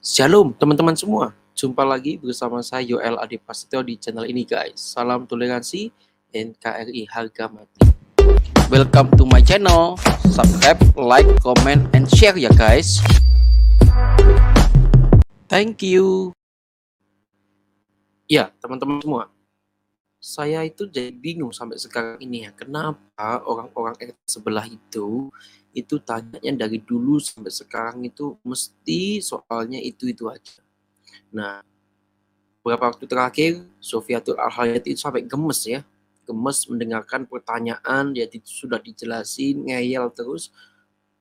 Shalom teman-teman semua, jumpa lagi bersama saya Yoel Adi Prasetyo di channel ini guys. Salam toleransi, NKRI harga mati. Welcome to my channel, subscribe, like, comment, and share ya guys. Thank you. Ya teman-teman semua, saya itu jadi bingung sampai sekarang ini ya, kenapa orang-orang sebelah itu tanyanya dari dulu sampai sekarang itu mesti soalnya itu aja. Nah, beberapa waktu terakhir, Sofiatul Al-Hayati itu sampai gemes ya. Gemes mendengarkan pertanyaan, dia sudah dijelasin, ngeyel terus.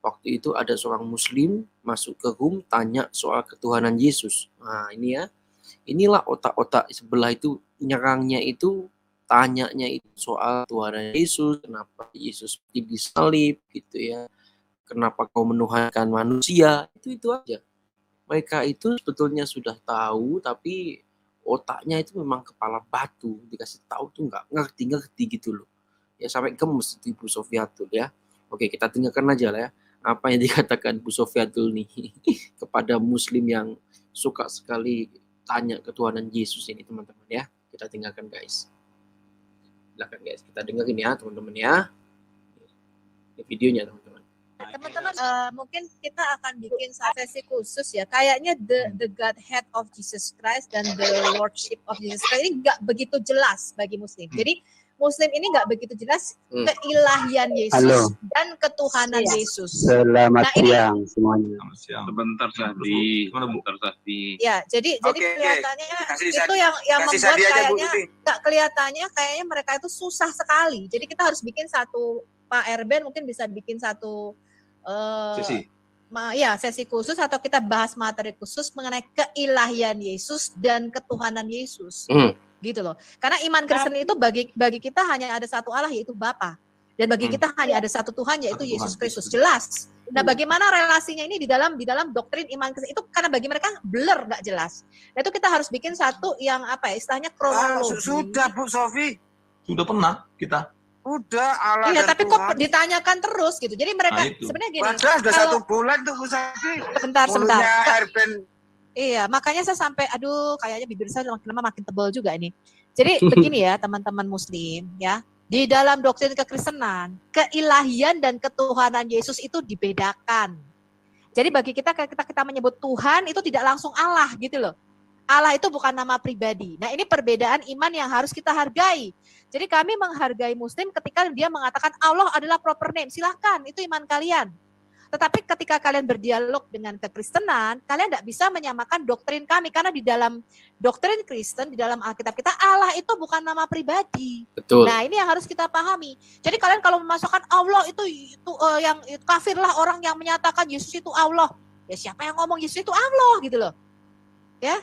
Waktu itu ada seorang muslim masuk ke room, tanya soal ketuhanan Yesus. Nah ini ya, inilah otak-otak sebelah itu nyerangnya itu, tanyanya itu soal Tuhan Yesus, kenapa Yesus disalib gitu ya. Kenapa kau menuhankan manusia, itu aja. Mereka itu sebetulnya sudah tahu, tapi otaknya itu memang kepala batu, dikasih tahu tuh nggak ngerti gitu loh. Ya sampai gemes itu Ibu Sofiatul ya. Oke, kita dengarkan aja lah ya, apa yang dikatakan Bu Sofiatul nih kepada muslim yang suka sekali tanya ketuhanan Yesus ini teman-teman ya. Kita dengarkan guys. Silakan guys, kita dengerin ya teman-teman ya. Ini videonya teman-teman. Teman-teman, mungkin kita akan bikin sesi khusus ya. Kayaknya the Godhead of Jesus Christ dan the Lordship of Jesus Christ ini nggak begitu jelas bagi Muslim. Jadi Muslim ini nggak begitu jelas keilahian Yesus dan ketuhanan Yesus. Selamat siang semuanya. Sebentar Sadi. Ya, jadi kelihatannya itu yang membuat kayaknya mereka itu susah sekali. Jadi kita harus bikin satu, Pak Erben mungkin bisa bikin satu sesi khusus atau kita bahas materi khusus mengenai keilahian Yesus dan ketuhanan Yesus. Gitu loh. Karena iman Kristen itu bagi kita hanya ada satu Allah yaitu Bapa. Dan bagi kita hanya ada satu Tuhan yaitu Yesus Kristus. Jelas. Nah, bagaimana relasinya ini di dalam doktrin iman Kristen itu, karena bagi mereka blur, nggak jelas. Nah, itu kita harus bikin satu yang istilahnya kronologi. Sudah Bu Sofi. Sudah pernah kita. Udah Allah. Iya, tapi kok ditanyakan terus gitu. Jadi mereka sebenarnya gini. Sudah 1 bulan tuh Bu Sofi. Sebentar. Erben. Iya, makanya saya sampai kayaknya bibir saya makin lama makin tebal juga ini. Jadi begini ya teman-teman muslim ya. Di dalam doktrin kekristenan, keilahian dan ketuhanan Yesus itu dibedakan. Jadi bagi kita menyebut Tuhan itu tidak langsung Allah gitu loh. Allah itu bukan nama pribadi. Nah, ini perbedaan iman yang harus kita hargai. Jadi kami menghargai muslim ketika dia mengatakan Allah adalah proper name. Silahkan, itu iman kalian. Tetapi ketika kalian berdialog dengan kekristenan, kalian tidak bisa menyamakan doktrin kami. Karena di dalam doktrin Kristen, di dalam Alkitab kita, Allah itu bukan nama pribadi. Betul. Nah, ini yang harus kita pahami. Jadi kalian kalau memasukkan Allah itu yang kafirlah orang yang menyatakan Yesus itu Allah. Ya siapa yang ngomong Yesus itu Allah gitu loh. Ya.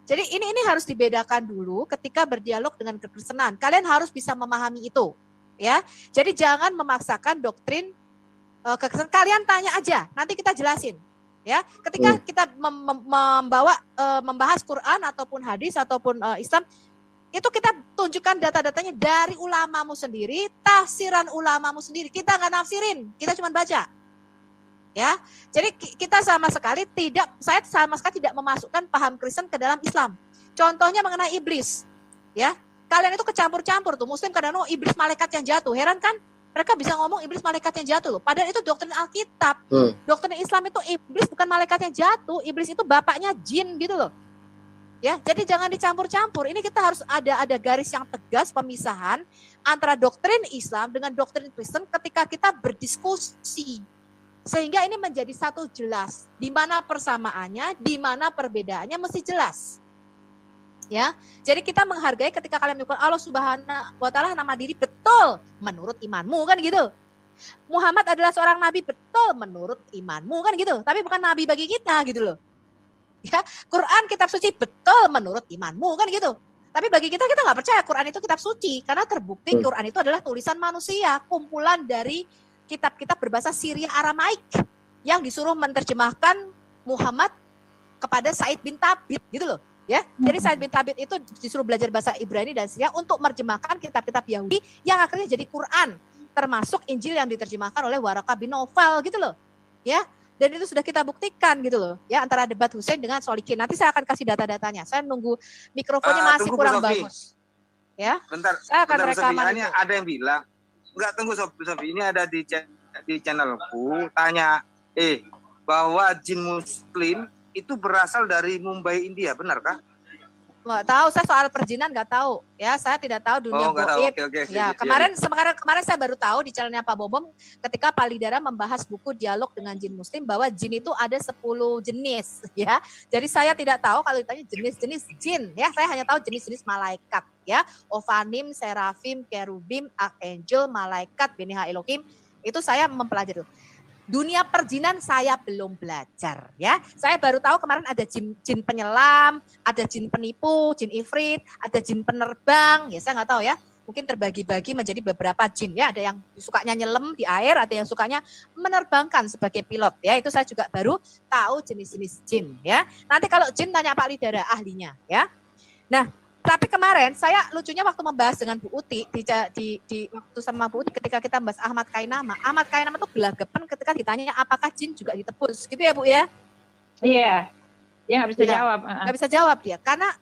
Jadi ini harus dibedakan dulu ketika berdialog dengan kekristenan. Kalian harus bisa memahami itu. Ya. Jadi jangan memaksakan doktrin kekristenan. Kalian tanya aja, nanti kita jelasin. Ya, ketika kita membahas Quran ataupun hadis ataupun Islam, itu kita tunjukkan data-datanya dari ulamamu sendiri, tafsiran ulamamu sendiri. Kita nggak nafsirin, kita cuma baca. Ya, jadi saya sama sekali tidak memasukkan paham Kristen ke dalam Islam. Contohnya mengenai iblis. Ya, kalian itu kecampur-campur tuh. Muslim kadang-kadang iblis malaikat yang jatuh. Heran kan? Mereka bisa ngomong iblis malaikat yang jatuh loh. Padahal itu doktrin Alkitab. Doktrin Islam itu iblis bukan malaikat yang jatuh. Iblis itu bapaknya jin gitu loh. Ya, jadi jangan dicampur-campur. Ini kita harus ada garis yang tegas pemisahan antara doktrin Islam dengan doktrin Kristen ketika kita berdiskusi. Sehingga ini menjadi satu jelas. Di mana persamaannya, di mana perbedaannya mesti jelas. Ya, jadi kita menghargai ketika kalian menyebut Allah Subhanahu wa Ta'ala nama diri betul menurut imanmu kan gitu. Muhammad adalah seorang nabi betul menurut imanmu kan gitu. Tapi bukan nabi bagi kita gitu loh. Ya, Quran kitab suci betul menurut imanmu kan gitu. Tapi bagi kita nggak percaya Quran itu kitab suci karena terbukti Quran itu adalah tulisan manusia, kumpulan dari kitab-kitab berbahasa Syria Aramaik yang disuruh menerjemahkan Muhammad kepada Said bin Thabit gitu loh. Ya, jadi Said bin Thabit itu disuruh belajar bahasa Ibrani dan Syria untuk menerjemahkan kitab-kitab Yahudi yang akhirnya jadi Quran, termasuk Injil yang diterjemahkan oleh Waraka bin Naufal gitu loh. Ya, Dan itu sudah kita buktikan gitu loh, ya, antara debat Hussein dengan Solikin. Nanti saya akan kasih data-datanya. Saya nunggu mikrofonnya masih tunggu, kurang Bu Sofi. bagus. Ya, Bentar, saya akan bentar, Bu Sofi. rekaman Ini itu. ada yang bilang, enggak, tunggu Sofi, ini ada di channelku, tanya, bahwa jin muslim itu berasal dari Mumbai, India, benarkah? Nggak tahu, saya soal perjinan nggak tahu, ya, saya tidak tahu dunia Nggak tahu, goib. oke. Ya, kemarin saya baru tahu di channelnya Pak Bobom ketika Pak Lidara membahas buku Dialog dengan Jin Muslim bahwa jin itu ada 10 jenis, ya. Jadi saya tidak tahu kalau ditanya jenis-jenis jin, ya. Saya hanya tahu jenis-jenis malaikat, ya. Ofanim, serafim, kerubim, archangel, malaikat, beniha Elohim, itu saya mempelajari. Dunia perjinan saya belum belajar, ya. Saya baru tahu kemarin ada jin penyelam, ada jin penipu, jin ifrit, ada jin penerbang, ya saya nggak tahu ya. Mungkin terbagi-bagi menjadi beberapa jin, ya. Ada yang sukanya nyelam di air, ada yang sukanya menerbangkan sebagai pilot, ya. Itu saya juga baru tahu jenis-jenis jin, ya. Nanti kalau jin tanya Pak Lidara ahlinya, ya. Nah, tapi kemarin saya lucunya waktu membahas dengan Bu Uti di waktu sama Bu Uti ketika kita membahas Ahmad Kainama. Ahmad Kainama tuh gelagapan ketika ditanya apakah jin juga ditebus, gitu ya Bu ya? Iya. Dia nggak bisa Ya, jawab. nggak bisa jawab dia, karena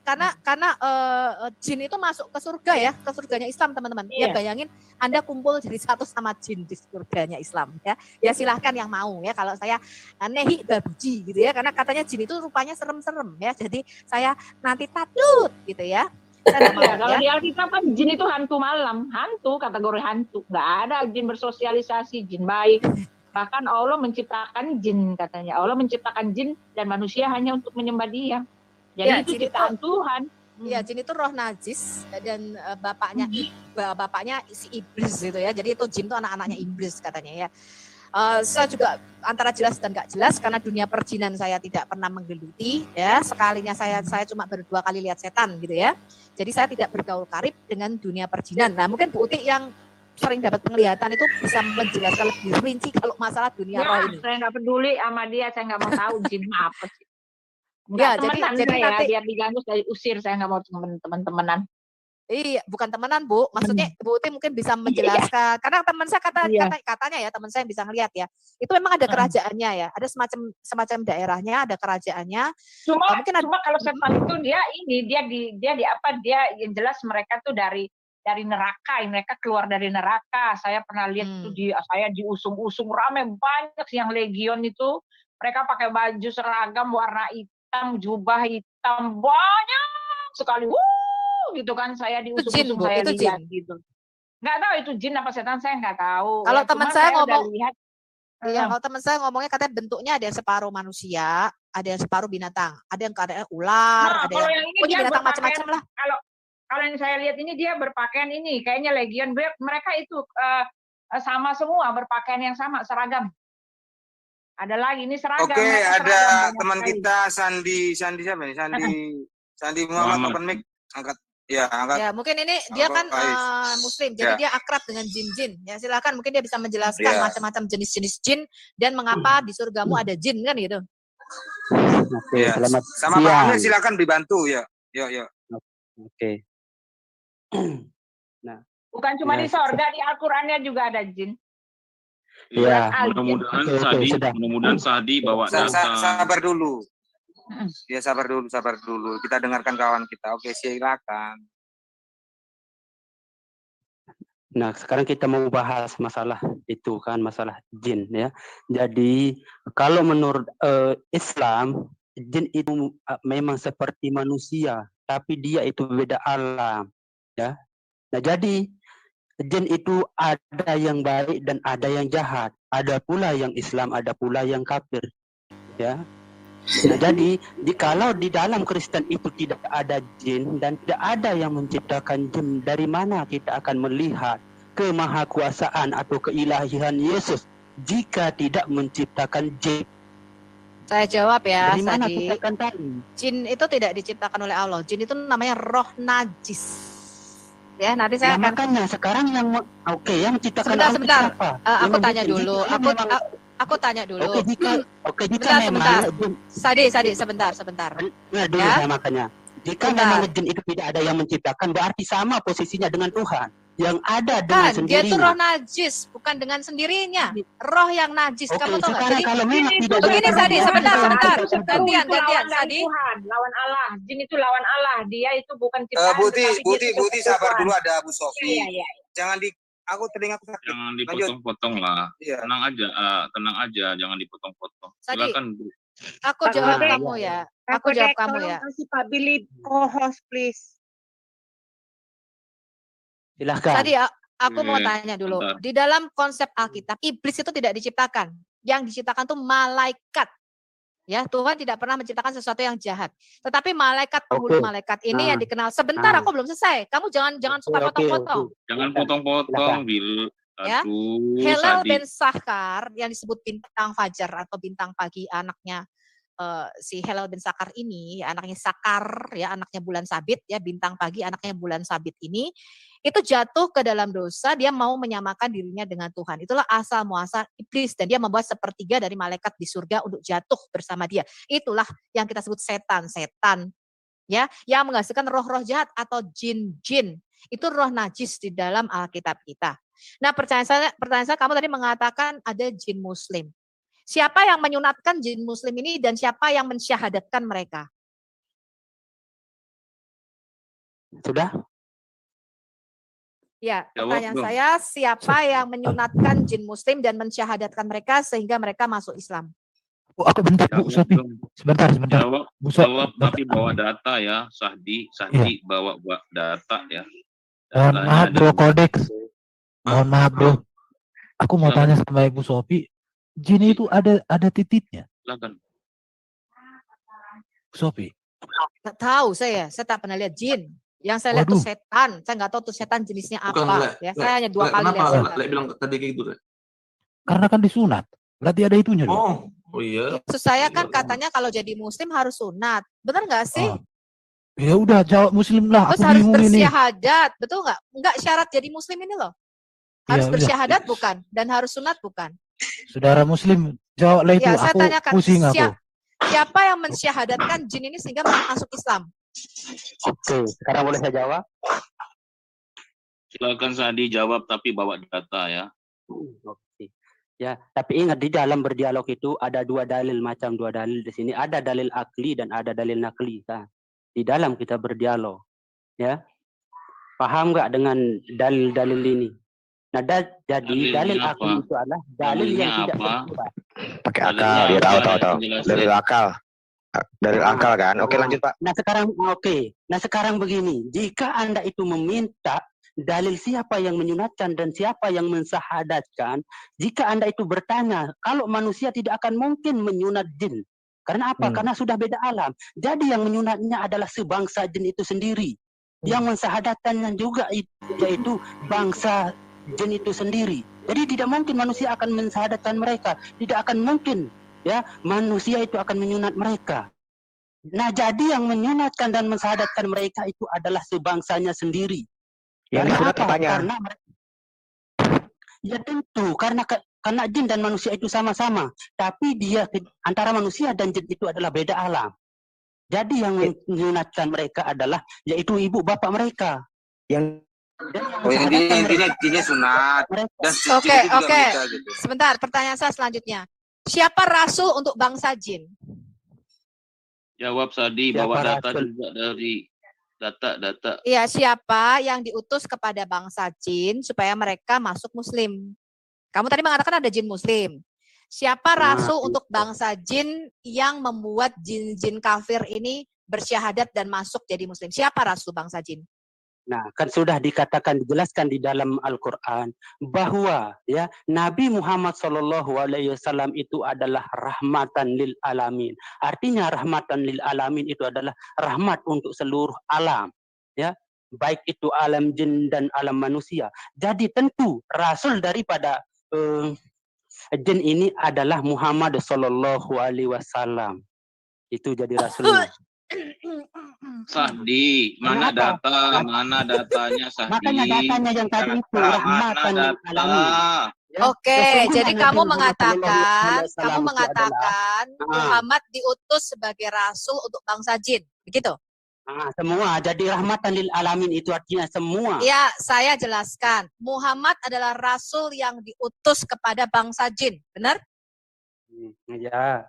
jin itu masuk ke surga ya, ke surganya Islam teman-teman. Ya Iya. bayangin Anda kumpul jadi satu sama jin di surganya Islam ya. Ya silahkan yang mau ya. Kalau saya nehi babuji gitu ya, karena katanya jin itu rupanya serem-serem ya. Jadi saya nanti takut gitu ya. Saya nggak mau, Ya, kalau ya. di Alkitab kan jin itu hantu malam, hantu, kategori hantu. Nggak ada jin bersosialisasi, jin baik. Bahkan Allah menciptakan jin katanya. Allah menciptakan jin dan manusia hanya untuk menyembah Dia. Jadi Ya, itu jin ciptaan Tuhan. Iya, jin itu roh najis dan bapaknya si iblis gitu ya. Jadi itu jin itu anak-anaknya iblis katanya ya. Saya juga antara jelas dan nggak jelas karena dunia perjinan saya tidak pernah menggeluti ya. Sekalinya saya cuma baru 2 kali lihat setan gitu ya. Jadi saya tidak bergaul karib dengan dunia perjinan. Nah, mungkin Bu Uti yang sering dapat penglihatan itu bisa menjelaskan lebih rinci kalau masalah dunia roh ini. Saya nggak peduli sama dia, saya nggak mau tahu jin apa sih. Ya, Nggak temenan jadi saya, nanti- biar diganggu saya usir, saya nggak mau teman-temenan. Iya, bukan temenan Bu. Maksudnya Bu Uti mungkin bisa menjelaskan. Karena teman saya Iya. katanya ya, teman saya yang bisa ngelihat ya. Itu memang ada kerajaannya ya. Ada semacam daerahnya, ada kerajaannya. Cuma Mungkin ada- kalau setan itu dia yang jelas mereka tuh dari neraka, mereka keluar dari neraka. Saya pernah lihat itu saya diusung-usung rame banyak yang legion itu. Mereka pakai baju seragam warna hitam, jubah hitam, banyak sekali. Gitu kan, saya diusung-usung, Bu, saya itu lihat jin. gitu. Nggak tahu itu jin apa setan, saya nggak tahu. Kalau Ya, teman cuma saya udah ngomong- lihat, Iya, kalau teman saya ngomongnya katanya bentuknya ada yang separuh manusia, ada yang separuh binatang, ada yang keadaan ular, Nah, ada kalau yang yang ini pokoknya dia binatang berpakaian, macam-macam lah. kalau yang saya lihat ini dia berpakaian ini kayaknya legion, mereka itu sama semua, berpakaian yang sama, seragam. Ada lagi ini seragam. Oke, mereka ada seragam banyak teman sekali. kita Sandi siapa nih? Sandi Muhammad Muhammad. open mic, angkat. Ya, angkat. Ya, mungkin ini dia kan Baik. muslim, jadi Ya. dia akrab dengan jin-jin. Ya, silakan mungkin dia bisa menjelaskan Ya. macam-macam jenis-jenis jin dan mengapa di surgamu ada jin kan gitu. Oke, Ya. selamat Sama Pak siang. Amir silakan dibantu ya. Yuk. Oke. Bukan cuma Ya, di sorga, di Al-Qur'annya juga ada jin. Ya. Mudah-mudahan Oke, sudah. mudah-mudahan Sadi bawa data. Sabar dulu. Ya, sabar dulu. Kita dengarkan kawan kita. Oke, silakan. Nah, sekarang kita mau bahas masalah itu kan, masalah jin ya. Jadi kalau menurut Islam, jin itu memang seperti manusia, tapi dia itu beda alam ya. Nah, jadi jin itu ada yang baik dan ada yang jahat. Ada pula yang Islam, ada pula yang kafir ya. Nah, jadi kalau di dalam Kristen itu tidak ada jin dan tidak ada yang menciptakan jin, dari mana kita akan melihat kemahakuasaan atau keilahian Yesus jika tidak menciptakan jin? Saya jawab ya, Dari mana Sadi. kita akan tahu? Jin itu tidak diciptakan oleh Allah. Jin itu namanya roh najis. Ya, nanti saya Nah, akan makanya sekarang yang yang menciptakan Sebentar, Allah sebentar. siapa? aku Yang tanya membuat dulu. jin itu memang- Aku tanya dulu. Oke, jika Sebentar, memang Sadi, sebentar. Nah, dulu Ya. saya makanya. Jika Sebentar. memang jin itu tidak ada yang menciptakan, berarti sama posisinya dengan Tuhan. yang ada dengan Bukan, dia itu roh sendirinya. najis, bukan dengan sendirinya. Roh yang najis, Oke, kamu tahu nggak? sekarang Jadi kalau memang tidak begini, ada Sadi, Tuhan, sebentar, kita sebentar. harus bersatu. Gantian, Itu lawan dari Sadi. Tuhan, lawan Allah. Jin itu lawan Allah. Dia itu bukan ciptaan. Buti, tetapi dia Buti, itu Buti, Tuhan. sabar dulu, ada Bu Sofi. Iya. Jangan di, aku telingaku sakit. Jangan Lanjut. dipotong-potong lah. Iya. Tenang aja, jangan dipotong-potong. Sadi, Silakan Bu. aku jawab Ah, kamu iya. ya. Aku jawab kamu tolong ya. kasih Pak Billy co-host, please. Silahkan. Sadi, aku mau Oke, tanya dulu. bentar. Di dalam konsep Alkitab, iblis itu tidak diciptakan. Yang diciptakan itu malaikat. Ya, Tuhan tidak pernah menciptakan sesuatu yang jahat. Tetapi malaikat, penghulu Oke. malaikat ini yang Nah. dikenal. Sebentar, Nah. aku belum selesai. Kamu jangan suka Oke, potong-potong. oke. Jangan Silakan. potong-potong, Bil. Ya. Aduh, Helal Sadi. bin Sakar yang disebut bintang fajar atau bintang pagi, anaknya si Helal bin Sakar ini, anaknya Sakar ya, anaknya bulan sabit ya, bintang pagi anaknya bulan sabit ini, itu jatuh ke dalam dosa, dia mau menyamakan dirinya dengan Tuhan. Itulah asal muasal iblis, dan dia membuat sepertiga dari malaikat di surga untuk jatuh bersama dia. Itulah yang kita sebut setan ya, yang menghasilkan roh-roh jahat atau jin-jin. Itu roh najis di dalam Alkitab kita. Nah, pertanyaan saya, kamu tadi mengatakan ada jin muslim. Siapa yang menyunatkan jin muslim ini dan siapa yang mensyahadatkan mereka? Sudah? Ya, Jawab pertanyaan dong. saya, siapa yang menyunatkan jin muslim dan mensyahadatkan mereka sehingga mereka masuk Islam? Bu, aku bentar Bu Jawab Sofi. dong. Sebentar. Jawab, Bu Sofi. jawab tapi bawa data ya, Sahdi bawa data ya. Mohon Datanya maaf ada Bro di- Kodeks. Mohon maaf Bro. Aku mau Silakan. tanya sama Ibu Sofi. Jin itu ada titiknya, Silakan. Bu Sofi. Nggak tahu saya tak pernah lihat jin. Yang saya lihat itu Waduh. setan. Saya nggak tahu tuh setan jenisnya Bukan, apa. Le. Ya, saya hanya 2 kali Kenapa lihat setan. Le bilang tadi kayak gitu, Le? Karena kan disunat. Berarti ada itunya dong. Oh iya. Maksud saya kan katanya kalau jadi muslim harus sunat. Benar nggak sih? Ah. Ya udah jawab muslim lah. Terus Aku harus bingung ini. bersyahadat. Betul nggak? Nggak syarat jadi muslim ini loh. Harus Iya, iya. bersyahadat bukan? Dan harus sunat bukan? Saudara muslim jawablah itu. Ya, saya Aku tanyakan, pusing aku. siapa yang mensyahadatkan jin ini sehingga masuk Islam? Oke, sekarang boleh saya jawab? Silakan Sadi jawab tapi bawa data ya. Oke. Ya, tapi ingat di dalam berdialog itu ada dua dalil di sini. Ada dalil akli dan ada dalil nakli. Kan? Di dalam kita berdialog, ya. Paham nggak dengan dalil-dalil ini? Nah, jadi Dalilnya dalil apa? akli itu adalah dalil yang Dalilnya tidak apa? terkuat. Pakai Dalilnya akal, dia apa? tahu. Jelasin. Dari akal. Dari akal kan. Oke, lanjut Pak. Nah sekarang begini, jika Anda itu meminta dalil siapa yang menyunatkan dan siapa yang mensyahadatkan, jika Anda itu bertanya, kalau manusia tidak akan mungkin menyunat jin. Karena apa? Karena sudah beda alam. Jadi yang menyunatnya adalah sebangsa jin itu sendiri. Yang mensyahadatkannya juga yaitu bangsa jin itu sendiri. Jadi tidak mungkin manusia akan mensyahadatkan mereka. Tidak akan mungkin ya manusia itu akan menyunat mereka. Nah, jadi yang menyunatkan dan mensyahadatkan mereka itu adalah sebangsanya sendiri. Yang Karena disunat apa? apanya? Karena ya tentu karena jin dan manusia itu sama-sama, tapi dia antara manusia dan jin itu adalah beda alam. Jadi yang menyunatkan mereka adalah yaitu ibu bapak mereka. Yang Dan yang Oh, mensyahadatkan intinya mereka jinnya sunat. mereka. Dan Oke, jin itu juga oke. bisa, gitu. Sebentar, pertanyaan saya selanjutnya. Siapa rasul untuk bangsa jin? Jawab Sadi, Siapa bawa data rasul? juga dari data. Iya, siapa yang diutus kepada bangsa jin supaya mereka masuk muslim? Kamu tadi mengatakan ada jin muslim. Siapa rasul untuk bangsa jin yang membuat jin-jin kafir ini bersyahadat dan masuk jadi muslim? Siapa rasul bangsa jin? Nah, kan sudah dijelaskan di dalam Al-Quran bahwa ya Nabi Muhammad SAW itu adalah rahmatan lil alamin. Artinya rahmatan lil alamin itu adalah rahmat untuk seluruh alam, ya baik itu alam jin dan alam manusia. Jadi tentu rasul daripada jin ini adalah Muhammad SAW. Itu jadi rasulnya. Sahdi, mana Kenapa? datanya Sahdi? Makanya datanya yang tadi itu Mana rahmatan lil data? alamin. Ya, Oke, sesungguhnya jadi Nabi kamu Muhammad mengatakan SAW itu adalah Muhammad diutus sebagai rasul untuk bangsa jin, begitu? Semua. Jadi rahmatan lil alamin itu artinya semua. Ya, saya jelaskan. Muhammad adalah rasul yang diutus kepada bangsa jin, benar? Ya.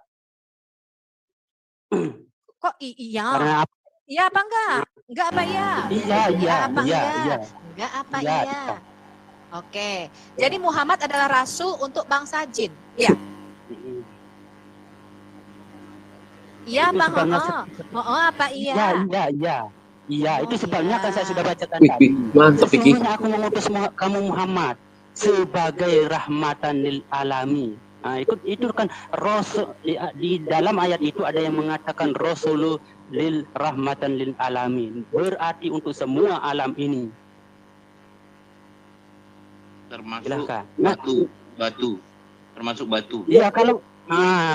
Kok iya? Karena apa? Iya apa enggak? Enggak apa iya? Iya, Iya apa enggak? iya. Enggak apa Iya, iya? Oke. Jadi Muhammad adalah rasul untuk bangsa jin. Iya. Iya Itu Bang. sebabnya Apa iya? Iya, itu sebabnya kan saya sudah bacakan Wih, tadi. mantap Iki. Sesungguhnya aku mengutus kamu Muhammad sebagai rahmatan lil alamin. Nah, itu kan rasul di dalam ayat itu ada yang mengatakan rasulul lil rahmatan lil alamin. Berarti untuk semua alam ini. Termasuk Silahkan. batu. Termasuk batu. Iya,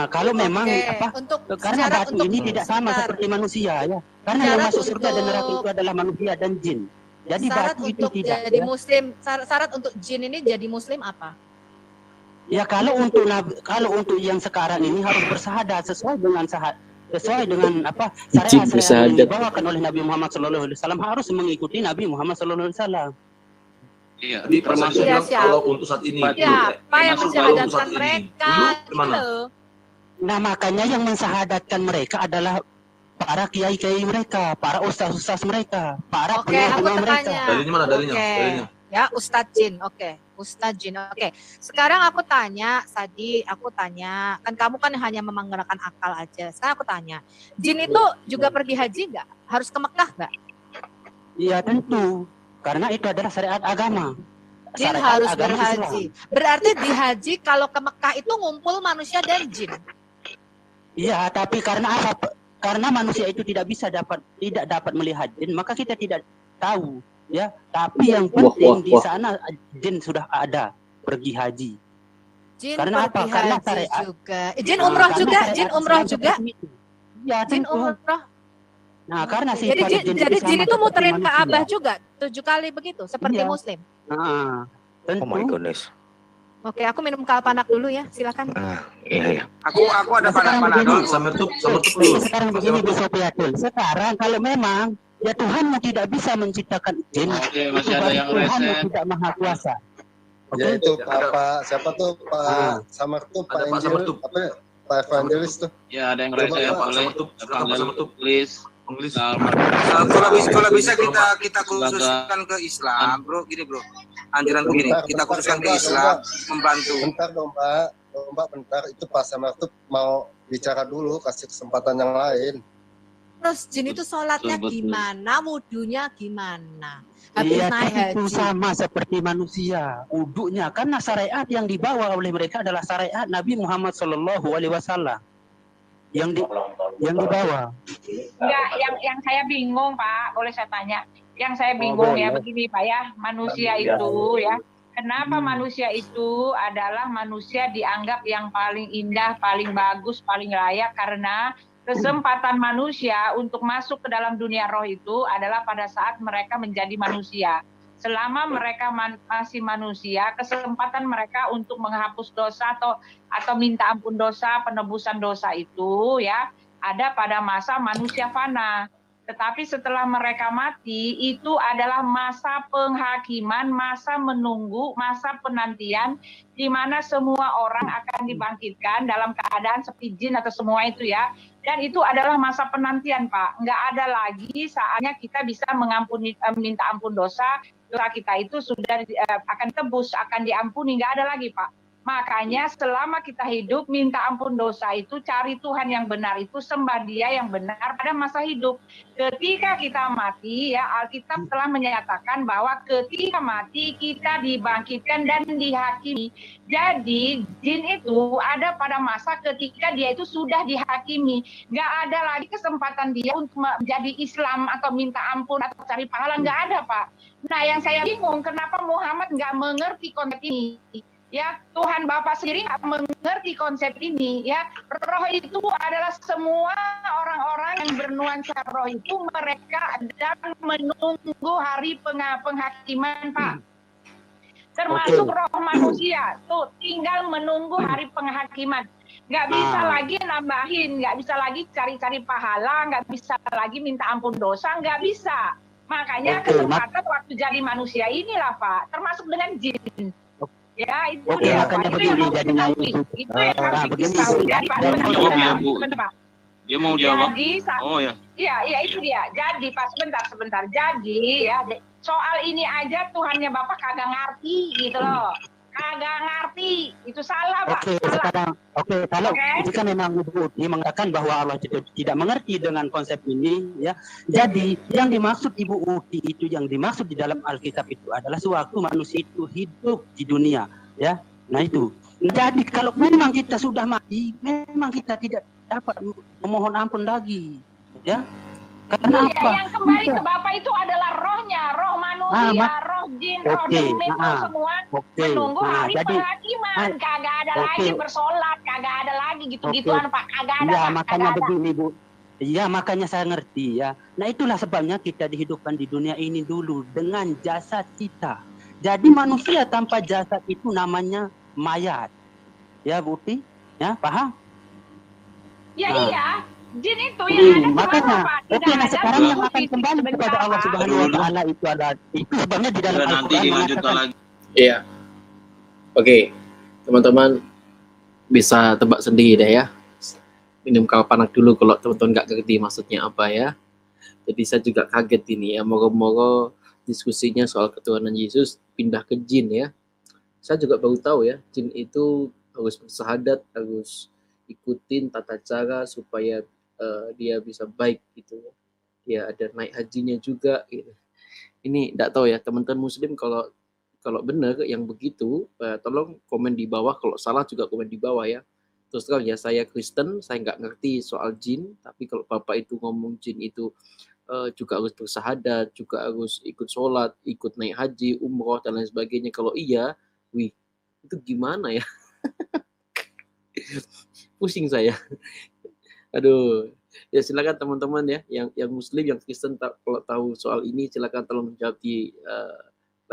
kalau memang Untuk karena syarat batu untuk ini tidak sama sebentar. seperti manusia ya. Karena yang Syarat masuk surga dan neraka untuk- itu adalah manusia dan jin. Jadi syarat batu itu untuk tidak. jadi Ya. muslim, syarat untuk jin ini jadi muslim apa? Ya kalau untuk yang sekarang ini harus bersahadat sesuai dengan apa Ijib syariat yang bersahadat. dibawakan oleh Nabi Muhammad SAW harus mengikuti Nabi Muhammad SAW. Iya, Jadi termasuk Iya, bilang siap. kalau untuk saat ini. Ya, apa yang Termasuk kalau untuk mensyahadatkan saat ini. mereka? Dulu Gitu gimana? loh. Nah makanya yang mensyahadatkan mereka adalah para kiai-kiai mereka, para ustaz-ustaz mereka, para Oke, aku pengamat mereka. tanya. Dalilnya mana dalilnya? Oke. Dalilnya. Ya, Ustadz Jin. Oke. Ustadz Jin. Oke. Sekarang aku tanya, Sadi, kan kamu kan hanya menggunakan akal aja. Sekarang aku tanya, Jin itu juga pergi haji nggak? Harus ke Mekah nggak? Iya tentu, karena itu adalah syariat agama. Jin Syariat harus agama berhaji. Islam. Berarti di haji kalau ke Mekah itu ngumpul manusia dan jin. Iya, tapi karena apa? Karena manusia itu tidak dapat melihat jin, maka kita tidak tahu, ya. Tapi yang penting di sana jin sudah ada pergi haji. Jin Karena pergi apa? Karena haji syariat. juga. Jin umroh Karena juga, syariat jin umroh Islam juga. seperti itu. Ya, Jin tentu. umroh. Nah, karena Jadi sifat jin, jin jadi sama jin itu seperti muterin manusia. Ka'bah juga 7 kali begitu, seperti Iya. Muslim. Tentu. Oh my goodness. Oke, aku minum kalpanak dulu ya, silakan. Iya. Aku ada panak-panak dulu. Sama tutup dulu. Sekarang begini Bu Sofiatul. Sekarang kalau memang ya Tuhan yang tidak bisa menciptakan jin, Oke, itu masih ada baru yang Tuhan yang reset. tidak maha kuasa. Oke? Ya itu Pak siapa tuh Pak Samar tuh Pak Ada Pak Angel Samartup. apa ya? Pak Evangelis tuh. Ya, ada yang Coba, reset Pak, boleh. Samartup. Silakan, Pak Panggil, Samartup. please. Inggris. Kalau bisa kita khususkan ke Islam, bro. Gini bro, anjuran begini, kita khususkan ke Islam, membantu. Bentar dong Pak, bentar itu Pak Samar tuh mau bicara dulu, kasih kesempatan yang lain. Terus jin itu sholatnya Betul. gimana, wudunya gimana? Habis Iya, naik itu haji. sama seperti manusia. Uduknya karena syariat yang dibawa oleh mereka adalah syariat Nabi Muhammad SAW yang dibawa. Enggak, yang saya bingung Pak, boleh saya tanya? Yang saya bingung ya begini Pak ya, manusia itu ya, kenapa manusia itu adalah manusia dianggap yang paling indah, paling bagus, paling layak karena kesempatan manusia untuk masuk ke dalam dunia roh itu adalah pada saat mereka menjadi manusia. Selama mereka masih manusia, kesempatan mereka untuk menghapus dosa atau minta ampun dosa, penebusan dosa itu ya ada pada masa manusia fana. Tetapi setelah mereka mati, itu adalah masa penghakiman, masa menunggu, masa penantian, di mana semua orang akan dibangkitkan dalam keadaan seperti jin atau semua itu ya. Dan itu adalah masa penantian, Pak. Nggak ada lagi saatnya kita bisa mengampuni, minta ampun dosa kita itu sudah akan tebus, akan diampuni, nggak ada lagi, Pak. Makanya selama kita hidup, minta ampun dosa itu, cari Tuhan yang benar itu, sembah Dia yang benar pada masa hidup. Ketika kita mati, ya Alkitab telah menyatakan bahwa ketika mati kita dibangkitkan dan dihakimi. Jadi jin itu ada pada masa ketika dia itu sudah dihakimi. Nggak ada lagi kesempatan dia untuk menjadi Islam atau minta ampun atau cari pahala, nggak ada, Pak. Nah, yang saya bingung kenapa Muhammad nggak mengerti konsep ini. Ya, Tuhan Bapa sendiri nggak mengerti konsep ini. Ya, roh itu adalah semua orang-orang yang bernuansa roh itu mereka sedang menunggu hari penghakiman, Pak. Termasuk roh manusia tuh tinggal menunggu hari penghakiman. Nggak bisa lagi nambahin, nggak bisa lagi cari-cari pahala, nggak bisa lagi minta ampun dosa, nggak bisa. Makanya kesempatan waktu jadi manusia inilah Pak, termasuk dengan jin. Ya itu dia Pak, itu yang harus diketahui. Itu yang harus diketahui. Jadi Pak, sebentar. Dia mau jawab. Jadi, iya itu dia. Jadi Pak, sebentar. Jadi ya soal ini aja Tuhannya Bapak kagak ngerti gitu loh. Kagak ngerti, itu salah Pak. Kalau jika memang Ibu Uti mengatakan bahwa Allah tidak mengerti dengan konsep ini, ya, jadi yang dimaksud Ibu Uti itu, yang dimaksud di dalam Alkitab itu adalah sewaktu manusia itu hidup di dunia, ya. Nah itu. Jadi kalau memang kita sudah mati, memang kita tidak dapat memohon ampun lagi, ya. Karena apa? Yang kembali ke Bapak itu adalah rohnya, roh manusia, roh jin, roh demit, semua menunggu hari penghakiman. Kagak ada lagi bersolat, kagak ada lagi gitu-gituan Pak, kagak ada. Ya, makanya begini Bu. Iya, makanya saya ngerti ya. Nah itulah sebabnya kita dihidupkan di dunia ini dulu dengan jasad kita. Jadi manusia tanpa jasad itu namanya mayat. Ya Bu Uti, ya paham? Ya iya. Jin itu yang ada makanya, nah sekarang yang akan kembali kepada Allah Subhanahu Wa Taala itu adalah itu sebabnya di dalam nanti dilanjutkan lagi. Iya. Oke, teman-teman bisa tebak sendiri deh ya. Minum kalpanak dulu kalau teman-teman nggak ngerti maksudnya apa ya. Jadi saya juga kaget ini ya, moro-moro diskusinya soal ketuhanan Yesus pindah ke jin ya. Saya juga baru tahu ya, jin itu harus bersahadat, harus ikutin tata cara supaya dia bisa baik gitu ya. Ya ada naik hajinya juga gitu. Ini enggak tahu ya teman-teman muslim, kalau benar yang begitu tolong komen di bawah, kalau salah juga komen di bawah ya. Terus terang ya, saya Kristen, saya nggak ngerti soal jin, tapi kalau Bapak itu ngomong jin itu juga harus bersahadat, juga harus ikut sholat, ikut naik haji, umroh dan lain sebagainya. Kalau iya, wih, itu gimana ya? Pusing saya. Aduh, ya silakan teman-teman ya, yang muslim, yang Kristen kalau tahu soal ini silakan tolong jawab di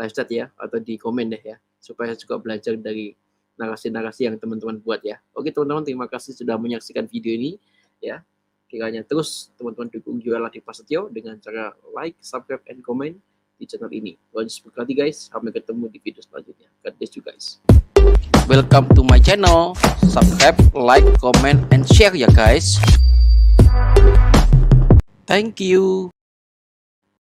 live chat ya, atau di komen deh ya, supaya juga belajar dari narasi-narasi yang teman-teman buat ya. Oke teman-teman, terima kasih sudah menyaksikan video ini ya. Kiranya terus teman-teman dukung Juara di Prasetyo dengan cara like, subscribe, and comment di channel ini. Tuhan Yesus berkati guys, sampai ketemu di video selanjutnya. God bless you guys. Welcome to my channel. Subscribe, like, comment, and share ya guys. Thank you.